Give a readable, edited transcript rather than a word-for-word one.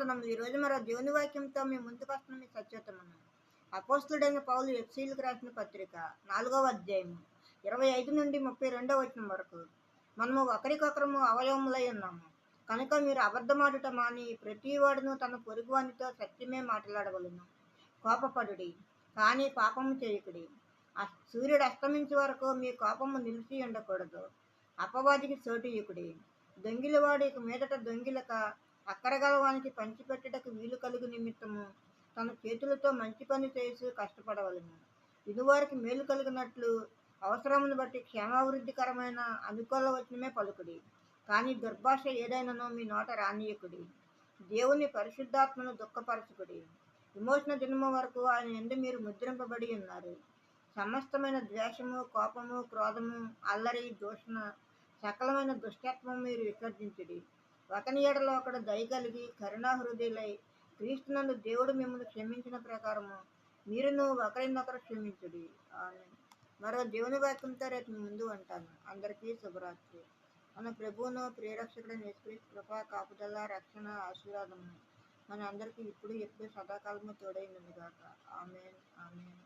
వందనములు. ఈరోజు మరో దేవుని వాక్యంతో మీ ముందుకు వస్తున్న మీ సత్యోత్తమను. అపోస్తులుడైన పౌలు ఎఫెసీయులకు రాసిన పత్రిక 4వ అధ్యాయము 25 నుండి 32వ వచనం వరకు. మనము ఒకరికొకరము అవయవములై ఉన్నాము కనుక మీరు అబద్ధమాడుట మాని ప్రతివాడును తన పొరుగువానితో సత్యమే మాట్లాడవలెను. కోపపడుడి కానీ పాపము చేయకుడి. సూర్యుడు అస్తమించే వరకు మీ కోపము నిలిచి ఉండకూడదు. అపవాదికి చోటు ఇయుకుడి. దొంగిలవాడు ఇక మీదట దొంగిలక అక్కరగలవానికి పంచిపెట్టుటకు వీలు కలుగు నిమిత్తము తన చేతులతో మంచి పని చేసి కష్టపడవలను. ఇదివారికి మేలు కలిగినట్లు అవసరమును బట్టి క్షేమాభివృద్ధికరమైన అనుకూల వచనమే పలుకుడి. కానీ దుర్భాష ఏదైనానో మీ నోట రానియకుడి. దేవుని పరిశుద్ధాత్మను దుఃఖపరచుకుడి. విమోచన దినము వరకు ఆయన యందు మీరు ముద్రింపబడి ఉన్నారు. సమస్తమైన ద్వేషము, కోపము, క్రోధము, అల్లరి, దూషణ, సకలమైన దుష్టత్వము మీరు విసర్జించుడి. ఒకని ఎడల ఒకడు దయ కలిగి కరుణాహృదయులై క్రీస్తునందు దేవుడు మిమ్మల్ని క్షమించిన ప్రకారము మీరును ఒకరినొకరు క్షమించుడి. ఆమేన్. మరో దేవుని వాక్యంతో రేపు మీ ముందు ఉంటాను. అందరికీ శుభరాత్రి. మన ప్రభువును ప్రియరక్షకుడైన యేసుక్రీస్తు కృప, కాపుదల, రక్షణ, ఆశీర్వాదము మన అందరికీ ఇప్పుడు ఎప్పుడు సదాకాలము తోడైనది గాక. ఆమేన్. ఆమేన్.